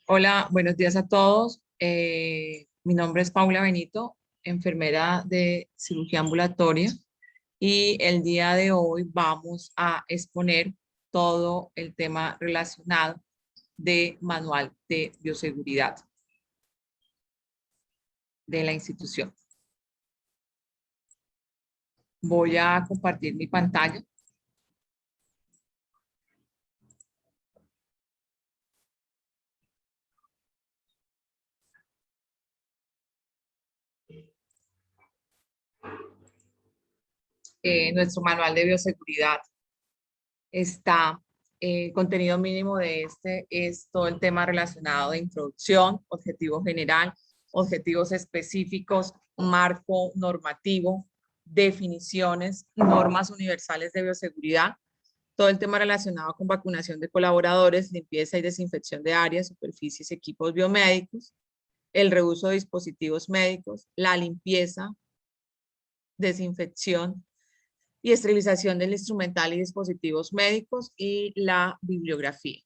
Hola, buenos días a todos. Mi nombre es Paula Benito, enfermera de cirugía ambulatoria, y el día de hoy vamos a exponer todo el tema relacionado de manual de bioseguridad de la institución. Voy a compartir mi pantalla. Nuestro manual de bioseguridad está, contenido mínimo de este es todo el tema relacionado de introducción, objetivo general, objetivos específicos, marco normativo, definiciones, normas universales de bioseguridad, todo el tema relacionado con vacunación de colaboradores, limpieza y desinfección de áreas, superficies, equipos biomédicos, el reuso de dispositivos médicos, la limpieza, desinfección y esterilización del instrumental y dispositivos médicos, y la bibliografía.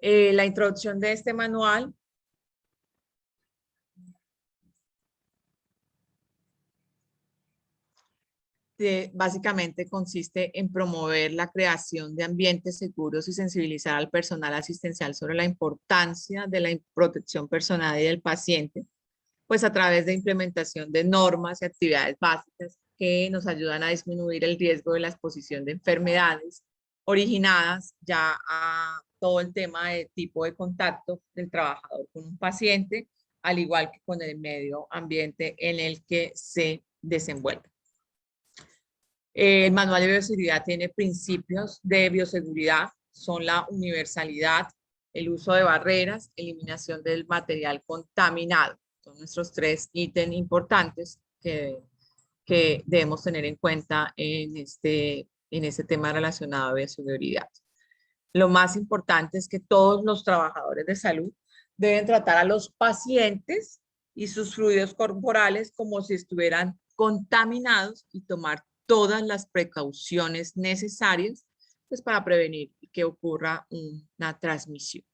La introducción de este manual básicamente consiste en promover la creación de ambientes seguros y sensibilizar al personal asistencial sobre la importancia de la protección personal y del paciente, pues a través de implementación de normas y actividades básicas que nos ayudan a disminuir el riesgo de la exposición de enfermedades originadas ya a todo el tema de tipo de contacto del trabajador con un paciente, al igual que con el medio ambiente en el que se desenvuelve. El manual de bioseguridad tiene principios de bioseguridad, son la universalidad, el uso de barreras, eliminación del material contaminado. Son nuestros tres ítems importantes que debemos tener en cuenta en este tema relacionado a bioseguridad. Lo más importante es que todos los trabajadores de salud deben tratar a los pacientes y sus fluidos corporales como si estuvieran contaminados y tomar todas las precauciones necesarias, pues, para prevenir que ocurra una transmisión.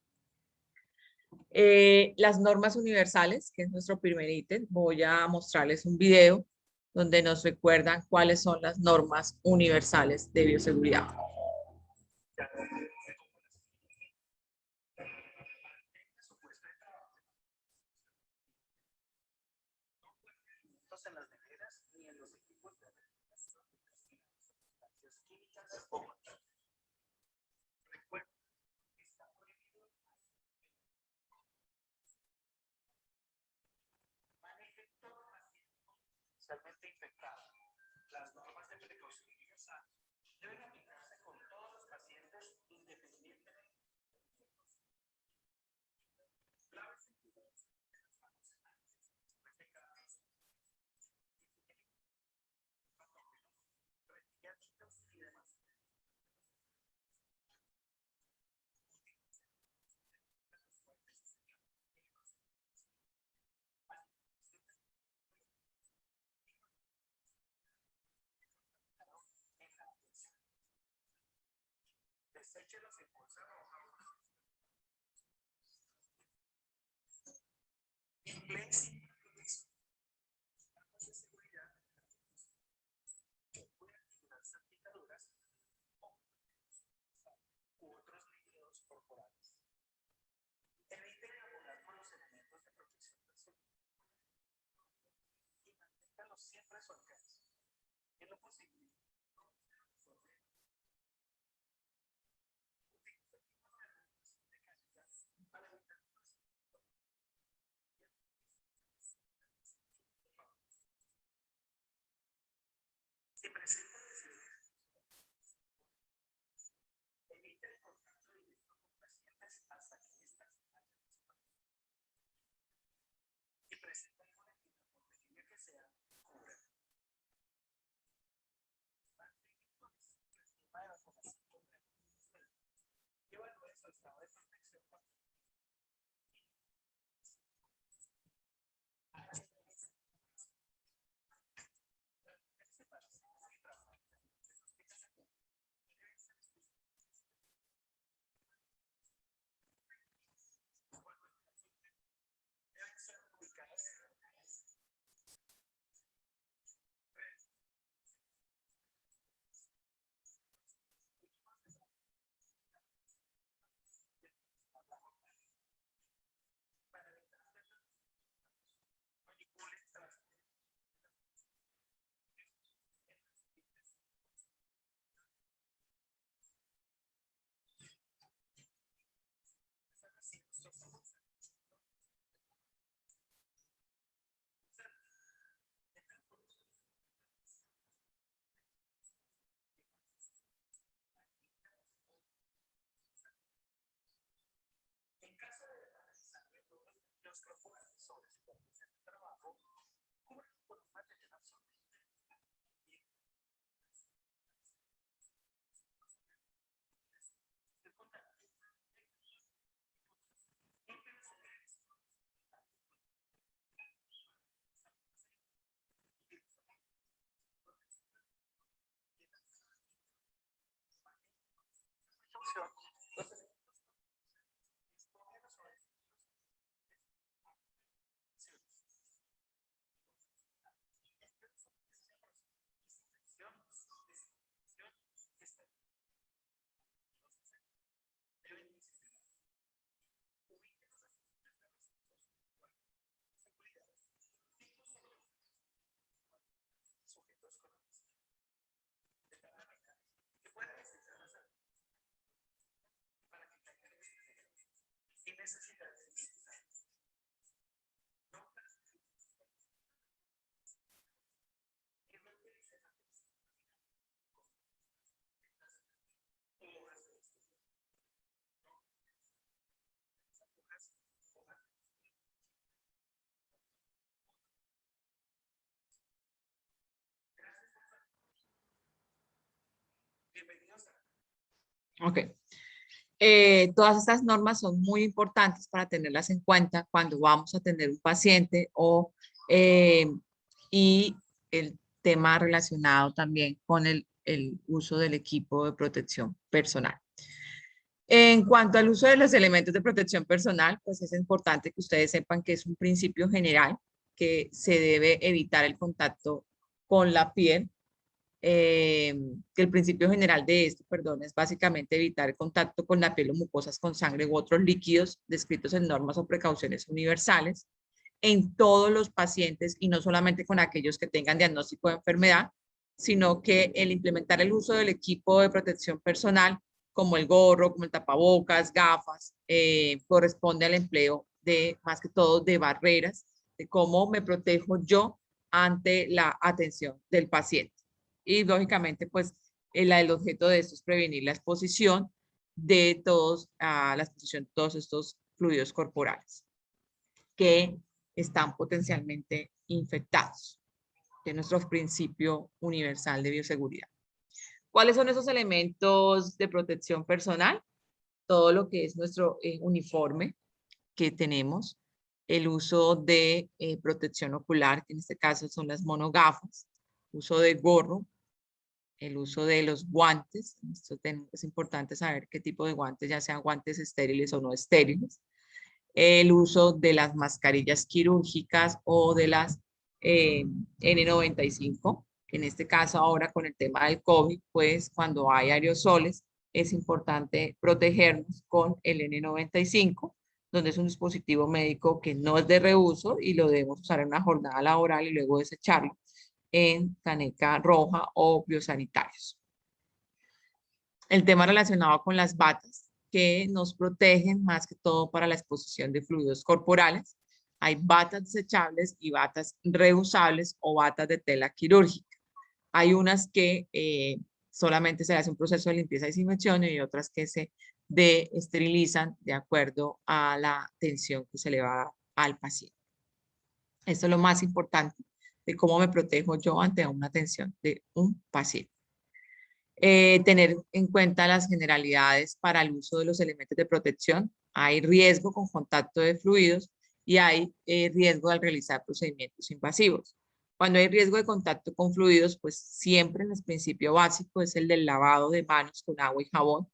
Las normas universales, que es nuestro primer ítem, voy a mostrarles un video donde nos recuerdan cuáles son las normas universales de bioseguridad. Las normas de precaución universal deben aplicarse con todos los pacientes independientemente y demás. Deséchelos en bolsa roja. Empleen de seguridad que pueden generar salpicaduras u otros líquidos corporales. Eviten elaborar con los elementos de protección personal y manténganlos siempre sueltos. En lo posible, si presentan lesiones, eviten el contacto directo con pacientes hasta que estas y presentan una actividad, por pequeña que sea, cubran. Evalúen su estado de protección. Ok. Todas estas normas son muy importantes para tenerlas en cuenta cuando vamos a atender un paciente eh, y el tema relacionado también con el uso del equipo de protección personal. En cuanto al uso de los elementos de protección personal, pues es importante que ustedes sepan que es un principio general que se debe evitar el contacto con la piel, que el principio general de esto, perdón, es básicamente evitar el contacto con la piel o mucosas con sangre u otros líquidos descritos en normas o precauciones universales en todos los pacientes y no solamente con aquellos que tengan diagnóstico de enfermedad, sino que el implementar el uso del equipo de protección personal, como el gorro, como el tapabocas, gafas, corresponde al empleo de, más que todo, de barreras, de cómo me protejo yo ante la atención del paciente. Y lógicamente, pues, el objeto de esto es prevenir la exposición de la exposición de todos estos fluidos corporales que están potencialmente infectados, de nuestro principio universal de bioseguridad. ¿Cuáles son esos elementos de protección personal? Todo lo que es nuestro uniforme que tenemos, el uso de protección ocular, que en este caso son las monogafas, uso de gorro, el uso de los guantes. Esto es importante saber qué tipo de guantes, ya sean guantes estériles o no estériles. El uso de las mascarillas quirúrgicas o de las N95. En este caso, ahora con el tema del COVID, pues cuando hay aerosoles, es importante protegernos con el N95, donde es un dispositivo médico que no es de reuso y lo debemos usar en una jornada laboral y luego desecharlo en caneca roja o biosanitarios. El tema relacionado con las batas, que nos protegen más que todo para la exposición de fluidos corporales. Hay batas desechables y batas reusables o batas de tela quirúrgica. Hay unas que solamente se hace un proceso de limpieza y desinfección y otras que se esterilizan de acuerdo a la atención que se le va a dar al paciente. Esto es lo más importante de cómo me protejo yo ante una atención de un paciente. Tener en cuenta las generalidades para el uso de los elementos de protección. Hay riesgo con contacto de fluidos y hay riesgo al realizar procedimientos invasivos. Cuando hay riesgo de contacto con fluidos, pues siempre el principio básico es el del lavado de manos con agua y jabón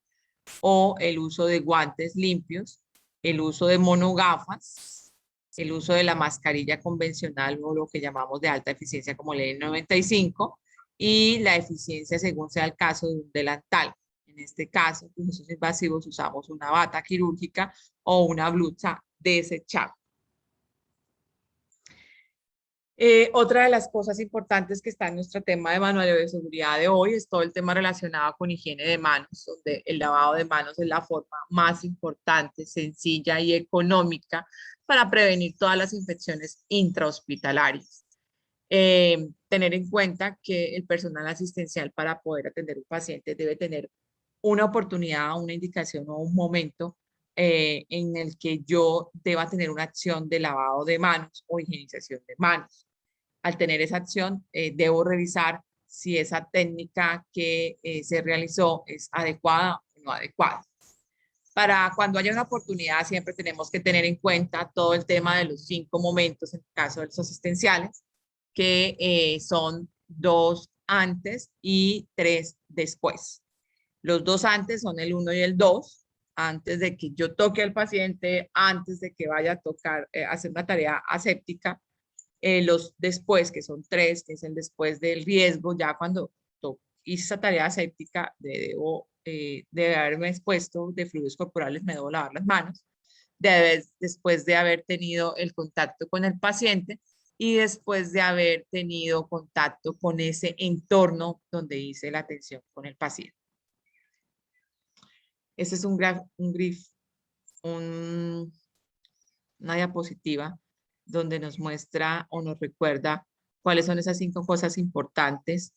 o el uso de guantes limpios, el uso de monogafas, el uso de la mascarilla convencional o lo que llamamos de alta eficiencia como el N95 y la eficiencia según sea el caso de un delantal. En este caso, pues esos invasivos usamos una bata quirúrgica o una blusa desechable. Otra de las cosas importantes que está en nuestro tema de manual de bioseguridad de hoy es todo el tema relacionado con higiene de manos, donde el lavado de manos es la forma más importante, sencilla y económica para prevenir todas las infecciones intrahospitalarias. Tener en cuenta que el personal asistencial para poder atender un paciente debe tener una oportunidad, una indicación o un momento en el que yo deba tener una acción de lavado de manos o higienización de manos. Al tener esa acción, debo revisar si esa técnica que se realizó es adecuada o no adecuada. Para cuando haya una oportunidad, siempre tenemos que tener en cuenta todo el tema de los 5 momentos en el caso de los asistenciales, que son 2 antes y 3 después. Los 2 antes son el 1 y el 2, antes de que yo toque al paciente, antes de que vaya a tocar, hacer una tarea aséptica. Los después, que son 3, que es el después del riesgo, ya cuando hice esa tarea aséptica, debo de haberme expuesto de fluidos corporales, me debo lavar las manos, después de haber tenido el contacto con el paciente y después de haber tenido contacto con ese entorno donde hice la atención con el paciente. Este es una diapositiva donde nos muestra o nos recuerda cuáles son esas 5 cosas importantes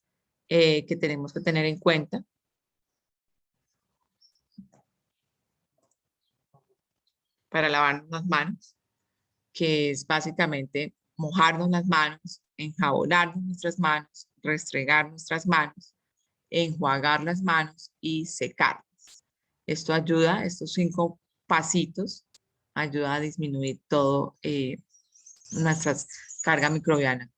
que tenemos que tener en cuenta. Para lavarnos las manos, que es básicamente mojarnos las manos, enjabonarnos nuestras manos, restregar nuestras manos, enjuagar las manos y secarlas. Esto ayuda, estos 5 pasitos, ayuda a disminuir todo nuestra carga microbiana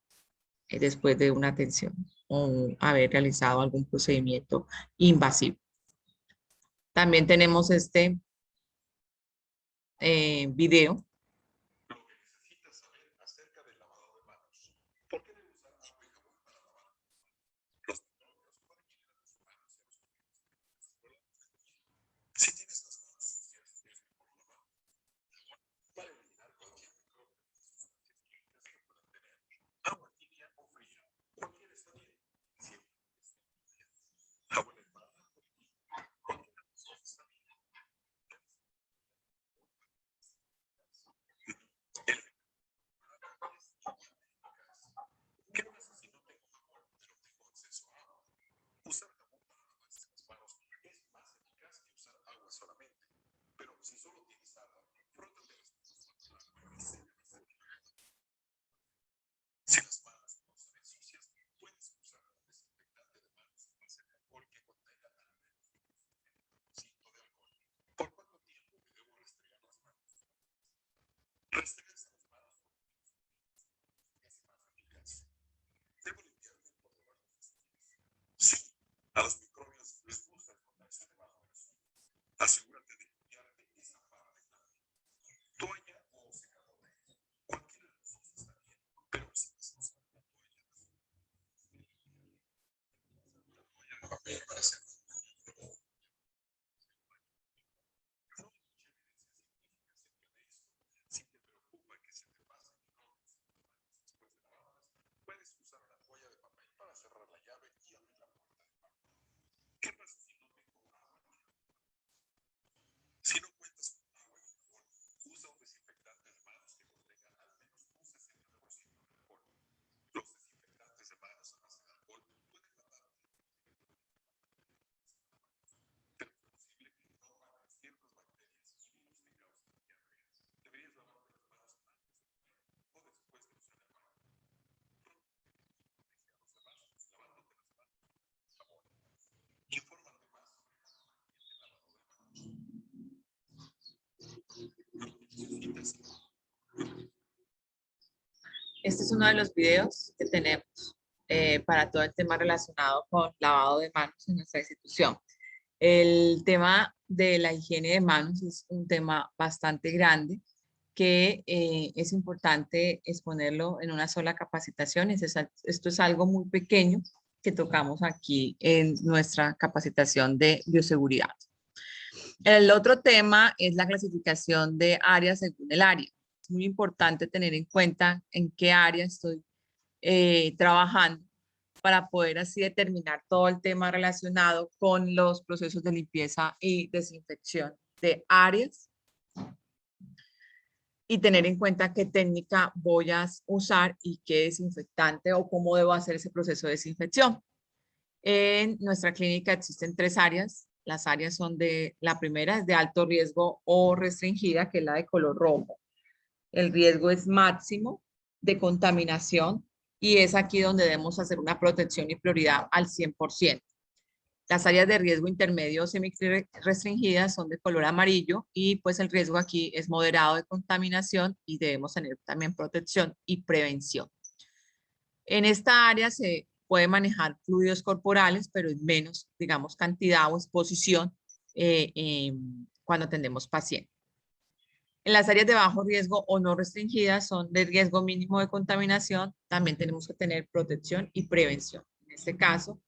después de una atención o haber realizado algún procedimiento invasivo. También tenemos este video. Lo que necesitas saber acerca del lavado de manos. ¿Por qué debes usar agua y jabón para lavar? Los microbios pueden llegar a tus manos y a los pies. Si tienes las manos sucias, es mejor lavar. Para eliminar cualquier microbio que puedan tener. Agua tibia o fría. Cualquiera está bien. Siempre está bien. Agua helada o fría. Cualquiera de los dos está bien. ¿Qué pasa si no tengo jabón, pero tengo acceso a agua? Usar jabón para lavarse las manos es más eficaz que usar agua solamente. Pero si solo tienes agua, frótate las manos con agua y sécalas. Si las manos no se ven sucias, puedes usar un desinfectante de manos a base de alcohol que contenga al menos un 5% de alcohol. ¿Por cuánto tiempo me debo restregar las manos? Restregarse las manos es más eficaz. Debo limpiarme por debajo de los pies. Sí, a los microbios les gusta esconderse debajo de los pies. Asegúrate de limpiarte esa parte grande. Toalla o secador. Cualquiera de los dos está bien, pero si vas a usar una toalla de papel para hacerlo. Si te preocupa que se te pasen microbios después de lavarlas, puedes usar una toalla de papel para cerrar la llave y abrir la puerta del baño. ¿Qué pasa si no tengo agua? Si no cuentas con agua y jabón, usa un desinfectante de manos que contenga al menos un 60% de alcohol. Los desinfectantes de manos a base de alcohol pueden matar, pero es posible que no maten ciertas bacterias y virus que causan diarrea. Deberías lavarte las manos antes de comer o después de usar el baño. Lavándote las manos con jabón. Infórmate más sobre la higiene del lavado de manos. Este es uno de los videos que tenemos para todo el tema relacionado con lavado de manos en nuestra institución. El tema de la higiene de manos es un tema bastante grande que es importante exponerlo en una sola capacitación. Esto es algo muy pequeño que tocamos aquí en nuestra capacitación de bioseguridad. El otro tema es la clasificación de áreas según el área. Es muy importante tener en cuenta en qué área estoy trabajando para poder así determinar todo el tema relacionado con los procesos de limpieza y desinfección de áreas y tener en cuenta qué técnica voy a usar y qué desinfectante o cómo debo hacer ese proceso de desinfección. En nuestra clínica existen 3 áreas Las áreas son la primera es de alto riesgo o restringida, que es la de color rojo. El riesgo es máximo de contaminación y es aquí donde debemos hacer una protección y prioridad al 100%. Las áreas de riesgo intermedio o semi-restringidas son de color amarillo y pues el riesgo aquí es moderado de contaminación y debemos tener también protección y prevención. En esta área se puede manejar fluidos corporales, pero en menos, digamos, cantidad o exposición cuando atendemos pacientes. En las áreas de bajo riesgo o no restringidas son de riesgo mínimo de contaminación. También tenemos que tener protección y prevención. En este caso,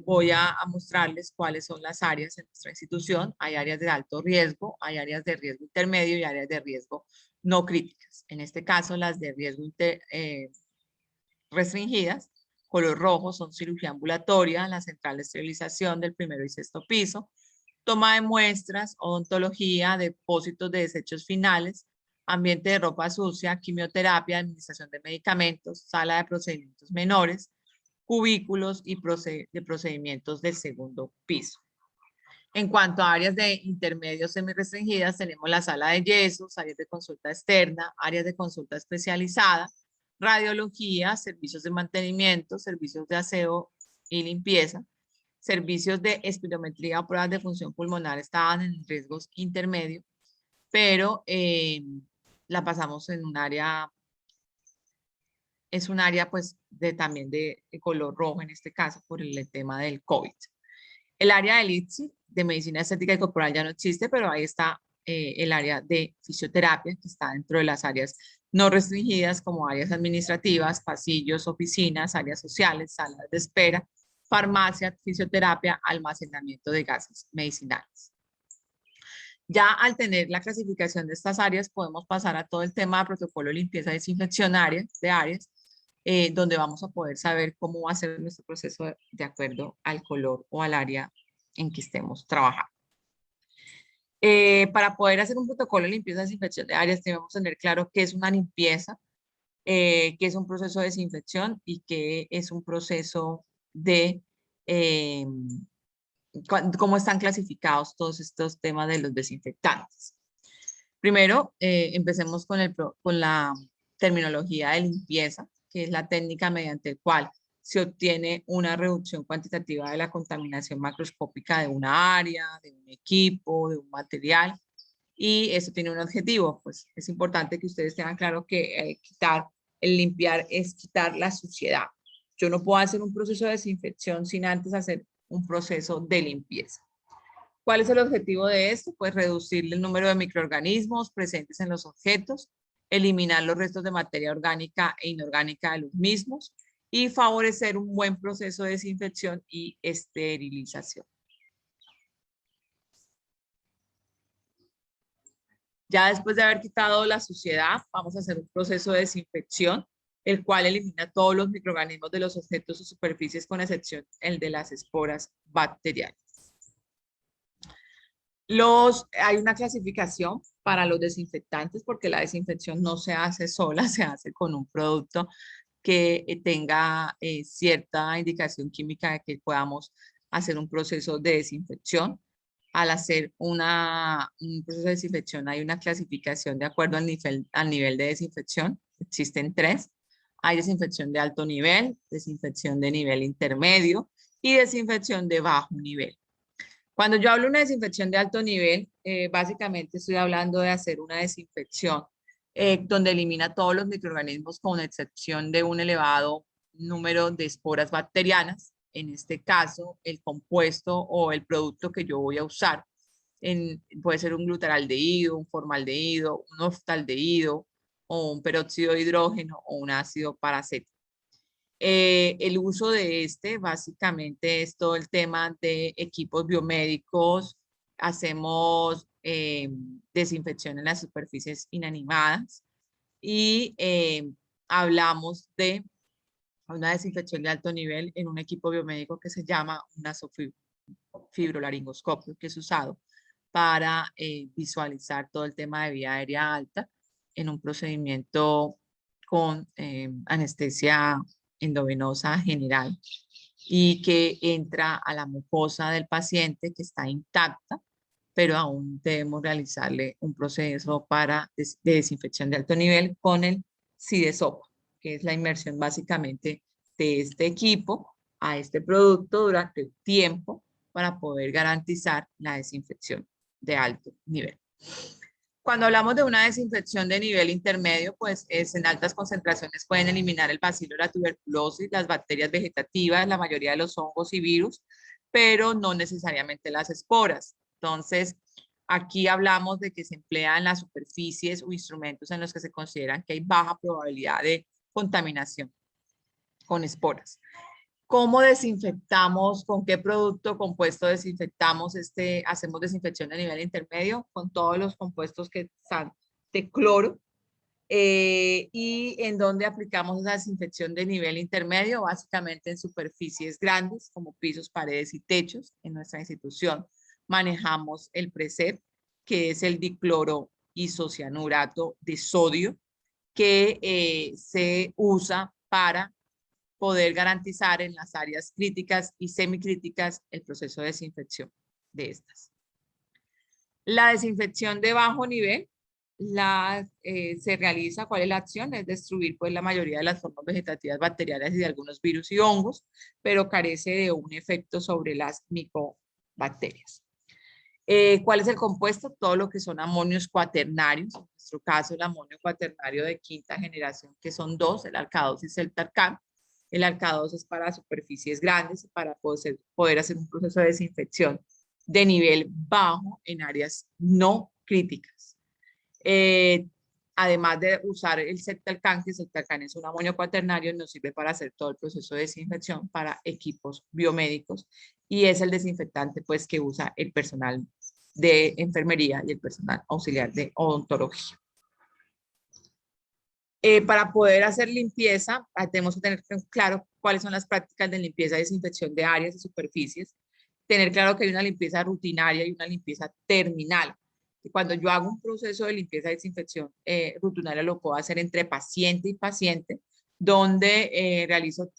voy a mostrarles cuáles son las áreas en nuestra institución. Hay áreas de alto riesgo, hay áreas de riesgo intermedio y áreas de riesgo no críticas. En este caso, las de riesgo restringidas, color rojo, son cirugía ambulatoria, la central de esterilización del primero y sexto piso, toma de muestras, odontología, depósitos de desechos finales, ambiente de ropa sucia, quimioterapia, administración de medicamentos, sala de procedimientos menores, cubículos y de procedimientos del segundo piso. En cuanto a áreas de intermedios semi-restringidas, tenemos la sala de yesos, áreas de consulta externa, áreas de consulta especializada, radiología, servicios de mantenimiento, servicios de aseo y limpieza, servicios de espirometría o pruebas de función pulmonar estaban en riesgos intermedios, pero la pasamos en un área, es un área pues también de color rojo en este caso por el tema del COVID. El área del ITSI, de medicina estética y corporal, ya no existe, pero ahí está el área de fisioterapia, que está dentro de las áreas no restringidas como áreas administrativas, pasillos, oficinas, áreas sociales, salas de espera, farmacia, fisioterapia, almacenamiento de gases medicinales. Ya al tener la clasificación de estas áreas, podemos pasar a todo el tema de protocolo de limpieza y desinfección de áreas, donde vamos a poder saber cómo va a ser nuestro proceso de acuerdo al color o al área en que estemos trabajando. Para poder hacer un protocolo de limpieza y desinfección de áreas, debemos tener claro qué es una limpieza, qué es un proceso de desinfección y qué es un proceso de cómo están clasificados todos estos temas de los desinfectantes. Primero, empecemos con la terminología de limpieza, que es la técnica mediante la cual se obtiene una reducción cuantitativa de la contaminación macroscópica de una área, de un equipo, de un material, y eso tiene un objetivo. Pues es importante que ustedes tengan claro que el limpiar es quitar la suciedad. Yo no puedo hacer un proceso de desinfección sin antes hacer un proceso de limpieza. ¿Cuál es el objetivo de esto? Pues reducir el número de microorganismos presentes en los objetos, eliminar los restos de materia orgánica e inorgánica de los mismos y favorecer un buen proceso de desinfección y esterilización. Ya después de haber quitado la suciedad, vamos a hacer un proceso de desinfección, el cual elimina todos los microorganismos de los objetos o superficies con excepción el de las esporas bacterianas. Hay una clasificación para los desinfectantes porque la desinfección no se hace sola, se hace con un producto que tenga cierta indicación química de que podamos hacer un proceso de desinfección. Al hacer un proceso de desinfección hay una clasificación de acuerdo al nivel de desinfección. Existen 3. Hay desinfección de alto nivel, desinfección de nivel intermedio y desinfección de bajo nivel. Cuando yo hablo de una desinfección de alto nivel, básicamente estoy hablando de hacer una desinfección donde elimina todos los microorganismos con excepción de un elevado número de esporas bacterianas. En este caso, el compuesto o el producto que yo voy a usar puede ser un glutaraldehído, un formaldehído, un oftaldehído o un peróxido de hidrógeno o un ácido paracético. El uso de básicamente es todo el tema de equipos biomédicos, hacemos desinfección en las superficies inanimadas y hablamos de una desinfección de alto nivel en un equipo biomédico que se llama un nasofibrolaringoscopio, que es usado para visualizar todo el tema de vía aérea alta en un procedimiento con anestesia endovenosa general y que entra a la mucosa del paciente que está intacta, pero aún debemos realizarle un proceso de desinfección de alto nivel con el SIDESOPA, que es la inmersión básicamente de este equipo a este producto durante el tiempo para poder garantizar la desinfección de alto nivel. Cuando hablamos de una desinfección de nivel intermedio, pues en altas concentraciones pueden eliminar el bacilo, la tuberculosis, las bacterias vegetativas, la mayoría de los hongos y virus, pero no necesariamente las esporas. Entonces, aquí hablamos de que se emplean las superficies o instrumentos en los que se consideran que hay baja probabilidad de contaminación con esporas. ¿Cómo desinfectamos? ¿Con qué producto compuesto desinfectamos? Hacemos desinfección a nivel intermedio con todos los compuestos que están de cloro. ¿Y en dónde aplicamos esa desinfección de nivel intermedio? Básicamente en superficies grandes como pisos, paredes y techos. En nuestra institución manejamos el PRESEP, que es el dicloro isocianurato de sodio, que se usa para poder garantizar en las áreas críticas y semicríticas el proceso de desinfección de estas. La desinfección de bajo nivel se realiza, ¿cuál es la acción? Es destruir pues la mayoría de las formas vegetativas bacterianas y de algunos virus y hongos, pero carece de un efecto sobre las micobacterias. ¿Cuál es el compuesto? Todo lo que son amonios cuaternarios, en nuestro caso el amonio cuaternario de quinta generación, que son dos, el Arca-2 y Celtarcan. El Arca-2 es para superficies grandes y para poder hacer un proceso de desinfección de nivel bajo en áreas no críticas. Además de usar el Celtarcan, que el Celtarcan es un amonio cuaternario, nos sirve para hacer todo el proceso de desinfección para equipos biomédicos y es el desinfectante pues que usa el personal de enfermería y el personal auxiliar de odontología. Para poder hacer limpieza, tenemos que tener claro cuáles son las prácticas de limpieza y desinfección de áreas y superficies, tener claro que hay una limpieza rutinaria y una limpieza terminal. Cuando yo hago un proceso de limpieza y desinfección rutinaria, lo puedo hacer entre paciente y paciente, donde realizo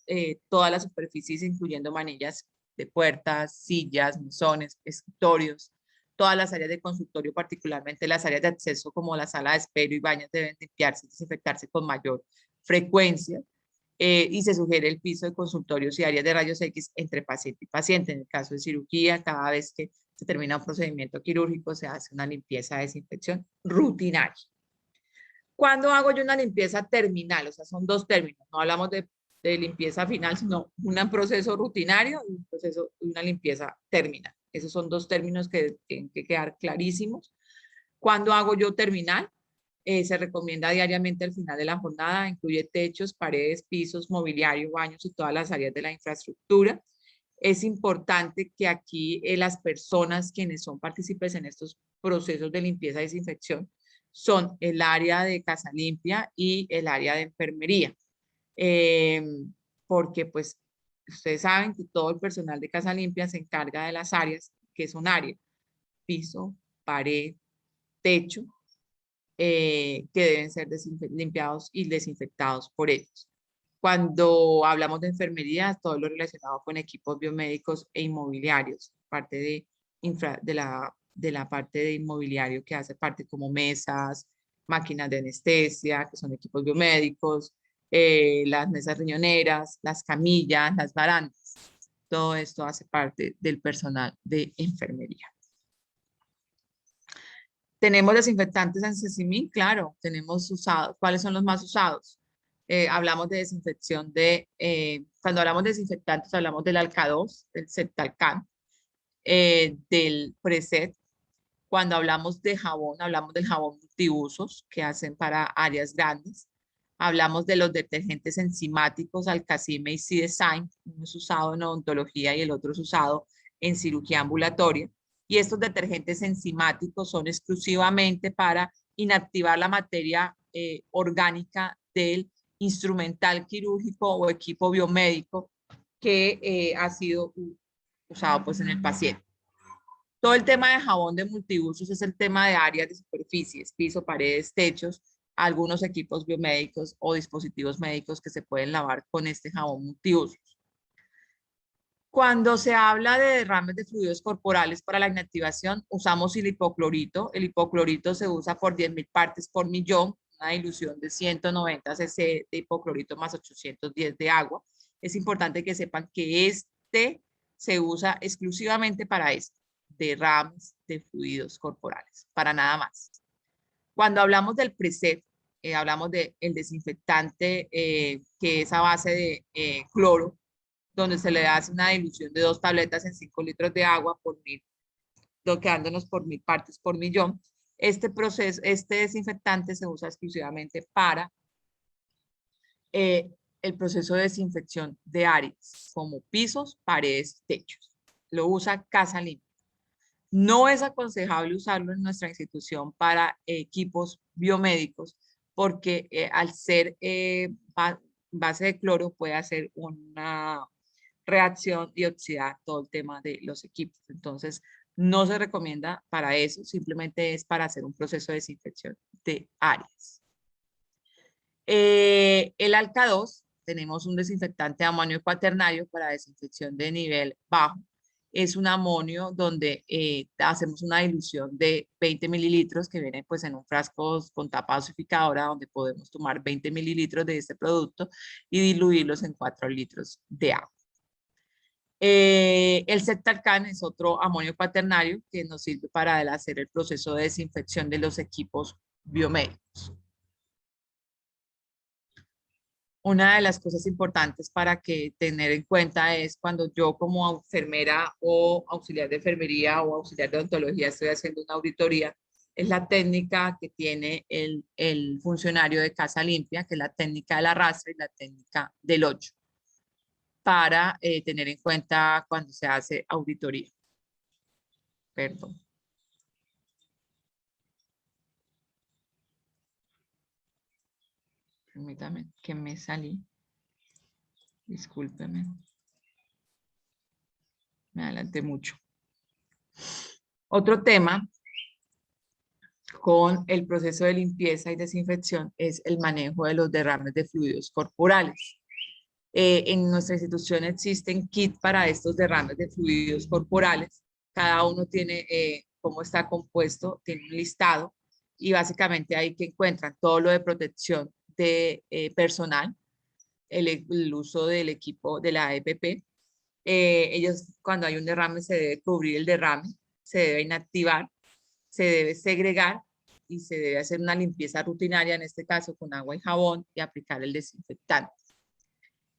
todas las superficies, incluyendo manillas de puertas, sillas, mesones, escritorios, todas las áreas de consultorio, particularmente las áreas de acceso como la sala de espero y baños deben limpiarse y desinfectarse con mayor frecuencia. Y se sugiere el piso de consultorios y áreas de rayos X entre paciente y paciente. En el caso de cirugía, cada vez que se termina un procedimiento quirúrgico, se hace una limpieza de desinfección rutinaria. ¿Cuándo hago yo una limpieza terminal? O sea, son dos términos. No hablamos de limpieza final, sino un proceso rutinario y una limpieza terminal. Esos son dos términos que tienen que quedar clarísimos. ¿Cuándo hago yo terminal? Se recomienda diariamente al final de la jornada, incluye techos, paredes, pisos, mobiliario, baños y todas las áreas de la infraestructura. Es importante que aquí las personas quienes son partícipes en estos procesos de limpieza y desinfección son el área de casa limpia y el área de enfermería. Porque pues ustedes saben que todo el personal de casa limpia se encarga de las áreas que son áreas, piso, pared, techo, que deben ser limpiados y desinfectados por ellos. Cuando hablamos de enfermería, todo lo relacionado con equipos biomédicos e inmobiliarios, parte de la parte de inmobiliario que hace parte como mesas, máquinas de anestesia, que son equipos biomédicos, las mesas riñoneras, las camillas, las barandas. Todo esto hace parte del personal de enfermería. Tenemos desinfectantes en Sesimin, claro, tenemos usados. ¿Cuáles son los más usados? Hablamos de desinfección cuando hablamos de desinfectantes, hablamos del Arca-2, del Celtarcan, del Preset. Cuando hablamos de jabón, hablamos del jabón multiusos que hacen para áreas grandes. Hablamos de los detergentes enzimáticos, Alcacime y C-Design, uno es usado en odontología y el otro es usado en cirugía ambulatoria. Y estos detergentes enzimáticos son exclusivamente para inactivar la materia orgánica del instrumental quirúrgico o equipo biomédico que ha sido usado pues en el paciente. Todo el tema de jabón de multiusos es el tema de áreas de superficies, piso, paredes, techos, algunos equipos biomédicos o dispositivos médicos que se pueden lavar con este jabón multiusos. Cuando se habla de derrames de fluidos corporales para la inactivación, usamos el hipoclorito. El hipoclorito se usa por 10.000 partes por millón, una dilución de 190 cc de hipoclorito más 810 de agua. Es importante que sepan que este se usa exclusivamente para esto, derrames de fluidos corporales, para nada más. Cuando hablamos del preset, hablamos del desinfectante que es a base de cloro, donde se le hace una dilución de 2 tabletas en 5 litros de agua por 1.000, quedándonos por 1.000 partes por millón. Este proceso, este desinfectante se usa exclusivamente para el proceso de desinfección de áreas, como pisos, paredes, techos. Lo usa Casa Limpia. No es aconsejable usarlo en nuestra institución para equipos biomédicos, porque al ser base de cloro puede hacer una reacción y oxidar todo el tema de los equipos. Entonces, no se recomienda para eso, simplemente es para hacer un proceso de desinfección de áreas. El Alca 2, tenemos un desinfectante de amonio cuaternario para desinfección de nivel bajo. Es un amonio donde hacemos una dilución de 20 mililitros que viene pues en un frasco con tapa dosificadora donde podemos tomar 20 mililitros de este producto y diluirlos en 4 litros de agua. El Septalcan es otro amonio cuaternario que nos sirve para hacer el proceso de desinfección de los equipos biomédicos. Una de las cosas importantes para que tener en cuenta es cuando yo como enfermera o auxiliar de enfermería o auxiliar de odontología estoy haciendo una auditoría, es la técnica que tiene el funcionario de Casa Limpia, que es la técnica del arrastre y la técnica del 8, para tener en cuenta cuando se hace auditoría. Perdón. Permítame que me salí. Discúlpeme. Me adelanté mucho. Otro tema con el proceso de limpieza y desinfección es el manejo de los derrames de fluidos corporales. En nuestra institución existen kits para estos derrames de fluidos corporales. Cada uno tiene cómo está compuesto, tiene un listado y básicamente ahí que encuentran todo lo de protección de personal, el uso del equipo de la EPP. Ellos cuando hay un derrame se debe cubrir el derrame, se debe inactivar, se debe segregar y se debe hacer una limpieza rutinaria, en este caso con agua y jabón, y aplicar el desinfectante.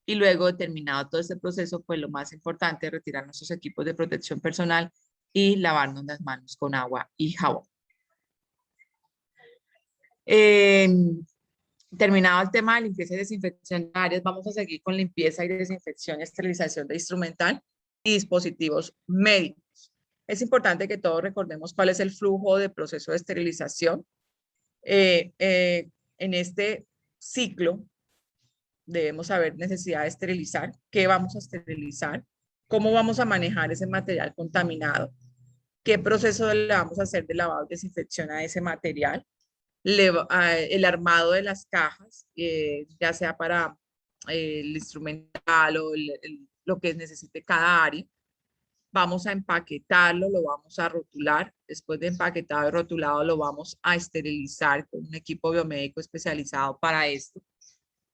Y luego de terminado todo este proceso, pues lo más importante es retirar nuestros equipos de protección personal y lavarnos las manos con agua y jabón. Terminado el tema de limpieza y desinfección de áreas, vamos a seguir con limpieza y desinfección y esterilización de instrumental y dispositivos médicos. Es importante que todos recordemos cuál es el flujo de proceso de esterilización. En este ciclo debemos saber necesidad de esterilizar, qué vamos a esterilizar, cómo vamos a manejar ese material contaminado, qué proceso le vamos a hacer de lavado y desinfección a ese material, el armado de las cajas, ya sea para el instrumental o lo que necesite cada área. Vamos a empaquetarlo, lo vamos a rotular. Después de empaquetado y rotulado, lo vamos a esterilizar con un equipo biomédico especializado para esto.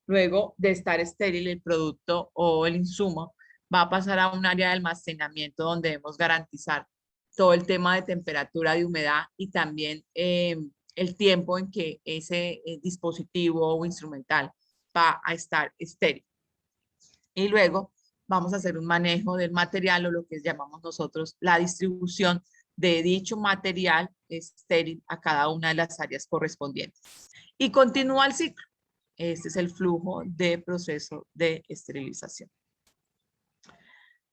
Luego de estar estéril el producto o el insumo, va a pasar a un área de almacenamiento donde debemos garantizar todo el tema de temperatura, de humedad y también el tiempo en que ese dispositivo o instrumental va a estar estéril. Y luego vamos a hacer un manejo del material o lo que llamamos nosotros la distribución de dicho material estéril a cada una de las áreas correspondientes. Y continúa el ciclo. Este es el flujo de proceso de esterilización.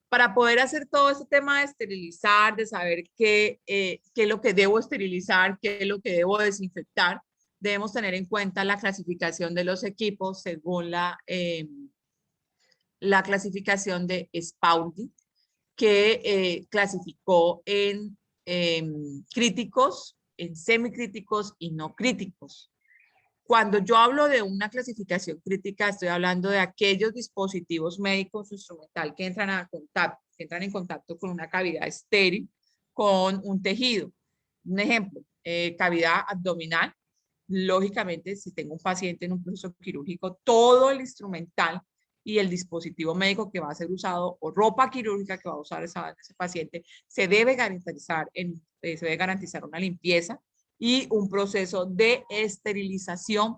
Para poder hacer todo este tema de esterilizar, de saber qué es lo que debo esterilizar, qué es lo que debo desinfectar, debemos tener en cuenta la clasificación de los equipos según la clasificación de Spaulding, que clasificó en críticos, en semicríticos y no críticos. Cuando yo hablo de una clasificación crítica, estoy hablando de aquellos dispositivos médicos instrumental que entran a contacto, porque entran en contacto con una cavidad estéril, con un tejido. Un ejemplo, cavidad abdominal. Lógicamente, si tengo un paciente en un proceso quirúrgico, todo el instrumental y el dispositivo médico que va a ser usado o ropa quirúrgica que va a usar ese paciente, se debe garantizar una limpieza y un proceso de esterilización,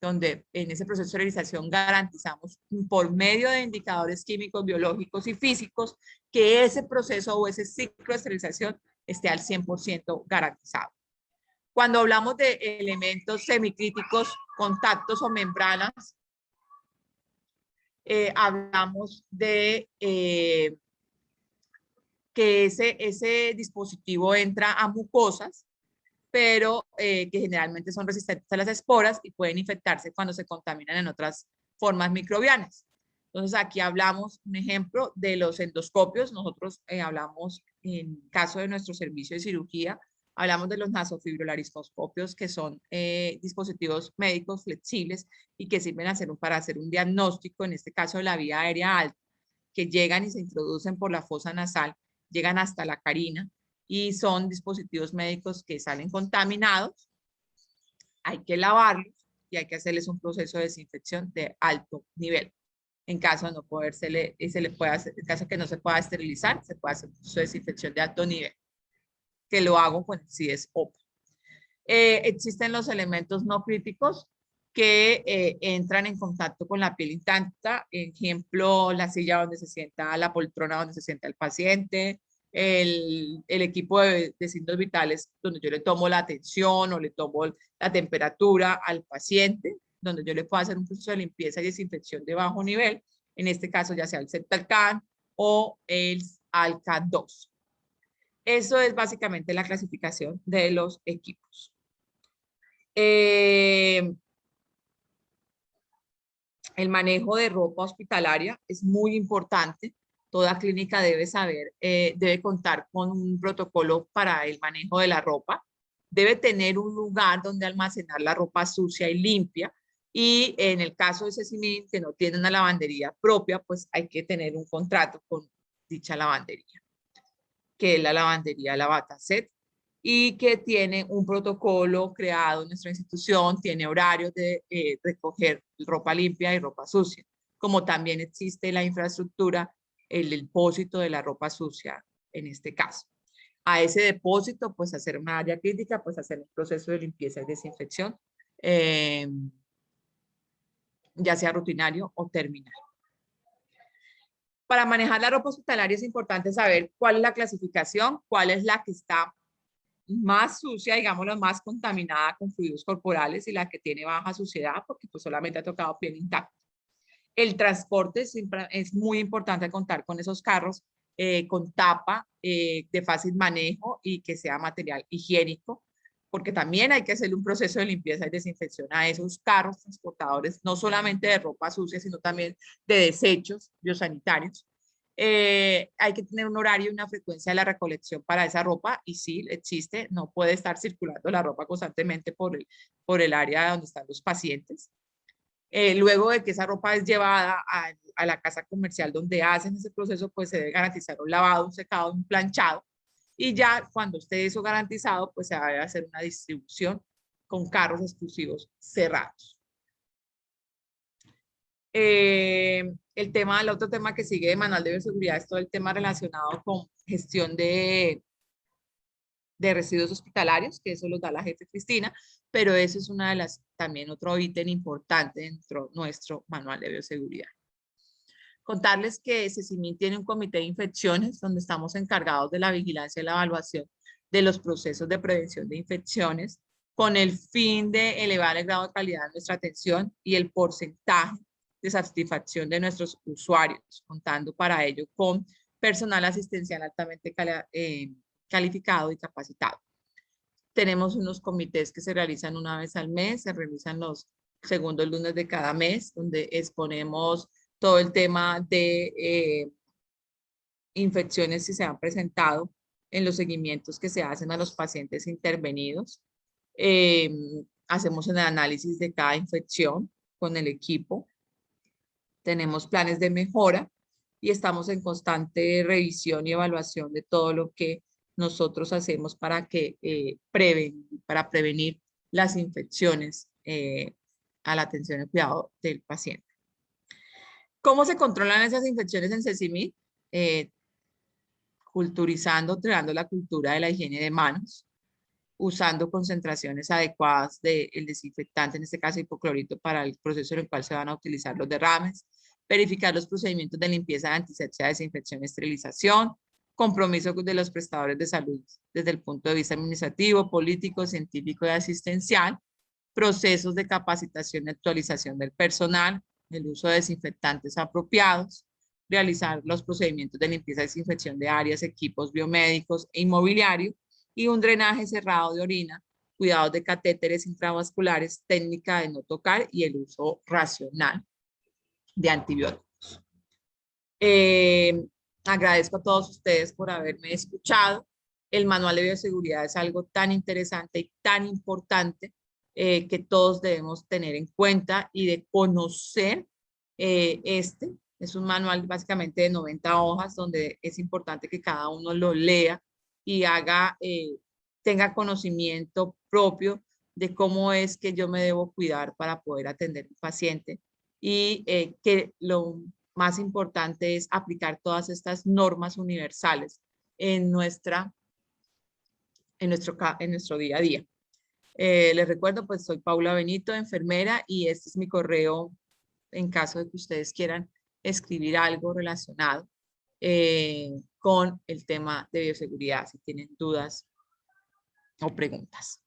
donde en ese proceso de esterilización garantizamos por medio de indicadores químicos, biológicos y físicos que ese proceso o ese ciclo de esterilización esté al 100% garantizado. Cuando hablamos de elementos semicríticos, contactos o membranas, hablamos de que ese dispositivo entra a mucosas, pero que generalmente son resistentes a las esporas y pueden infectarse cuando se contaminan en otras formas microbianas. Entonces aquí hablamos, un ejemplo, de los endoscopios. Nosotros hablamos, en caso de nuestro servicio de cirugía, hablamos de los nasofibrolariscoscopios, que son dispositivos médicos flexibles y que sirven para hacer un diagnóstico, en este caso de la vía aérea alta, que llegan y se introducen por la fosa nasal, llegan hasta la carina y son dispositivos médicos que salen contaminados. Hay que lavarlos y hay que hacerles un proceso de desinfección de alto nivel. En caso de no en caso que no se pueda esterilizar, se puede hacer un proceso de desinfección de alto nivel, que lo hago con el CIES OPA. Existen los elementos no críticos que entran en contacto con la piel intacta, ejemplo, la silla donde se sienta, la poltrona donde se sienta el paciente, el equipo de signos vitales donde yo le tomo la tensión o le tomo la temperatura al paciente, donde yo le puedo hacer un proceso de limpieza y desinfección de bajo nivel, en este caso ya sea el Septalcan o el Alca2. Eso es básicamente la clasificación de los equipos. El manejo de ropa hospitalaria es muy importante. Toda clínica debe saber, debe contar con un protocolo para el manejo de la ropa. Debe tener un lugar donde almacenar la ropa sucia y limpia. Y en el caso de CECIMIN, que no tiene una lavandería propia, pues hay que tener un contrato con dicha lavandería, que es la lavandería Lavatacet, y que tiene un protocolo creado en nuestra institución, tiene horarios de recoger ropa limpia y ropa sucia, como también existe la infraestructura, el depósito de la ropa sucia en este caso. A ese depósito, pues hacer una área crítica, pues hacer un proceso de limpieza y desinfección, ya sea rutinario o terminal. Para manejar la ropa hospitalaria es importante saber cuál es la clasificación, cuál es la que está más sucia, digámoslo, más contaminada con fluidos corporales y la que tiene baja suciedad porque pues solamente ha tocado piel intacta. El transporte siempre es muy importante contar con esos carros con tapa de fácil manejo y que sea material higiénico, porque también hay que hacerle un proceso de limpieza y desinfección a esos carros transportadores, no solamente de ropa sucia, sino también de desechos biosanitarios. Hay que tener un horario y una frecuencia de la recolección para esa ropa, y sí, existe, no puede estar circulando la ropa constantemente por el área donde están los pacientes. Luego de que esa ropa es llevada a la casa comercial donde hacen ese proceso, pues se debe garantizar un lavado, un secado, un planchado, y ya cuando esté eso garantizado, pues se debe hacer una distribución con carros exclusivos cerrados. El otro tema que sigue de manual de bioseguridad es todo el tema relacionado con gestión de residuos hospitalarios, que eso los da la jefe Cristina, pero eso es una de las, también otro ítem importante dentro de nuestro manual de bioseguridad. Contarles que CECIMIN tiene un comité de infecciones donde estamos encargados de la vigilancia y la evaluación de los procesos de prevención de infecciones con el fin de elevar el grado de calidad de nuestra atención y el porcentaje de satisfacción de nuestros usuarios, contando para ello con personal asistencial altamente calificado y capacitado. Tenemos unos comités que se realizan una vez al mes, se realizan los segundos lunes de cada mes, donde exponemos todo el tema de infecciones si se han presentado en los seguimientos que se hacen a los pacientes intervenidos. Hacemos un análisis de cada infección con el equipo. Tenemos planes de mejora y estamos en constante revisión y evaluación de todo lo que nosotros hacemos para prevenir las infecciones a la atención y cuidado del paciente. ¿Cómo se controlan esas infecciones en CECIMIC? Culturizando, creando la cultura de la higiene de manos, usando concentraciones adecuadas del desinfectante, en este caso hipoclorito, para el proceso en el cual se van a utilizar los derrames, verificar los procedimientos de limpieza, antisepsia, desinfección y esterilización, compromiso de los prestadores de salud desde el punto de vista administrativo, político, científico y asistencial, procesos de capacitación y actualización del personal, el uso de desinfectantes apropiados, realizar los procedimientos de limpieza y desinfección de áreas, equipos biomédicos e inmobiliario, y un drenaje cerrado de orina, cuidados de catéteres intravasculares, técnica de no tocar y el uso racional de antibióticos. Agradezco a todos ustedes por haberme escuchado. El manual de bioseguridad es algo tan interesante y tan importante que todos debemos tener en cuenta y de conocer. Este es un manual básicamente de 90 hojas donde es importante que cada uno lo lea y tenga conocimiento propio de cómo es que yo me debo cuidar para poder atender a un paciente y que lo más importante es aplicar todas estas normas universales en nuestro día a día. Les recuerdo, pues soy Paula Benito, enfermera, y este es mi correo en caso de que ustedes quieran escribir algo relacionado con el tema de bioseguridad, si tienen dudas o preguntas.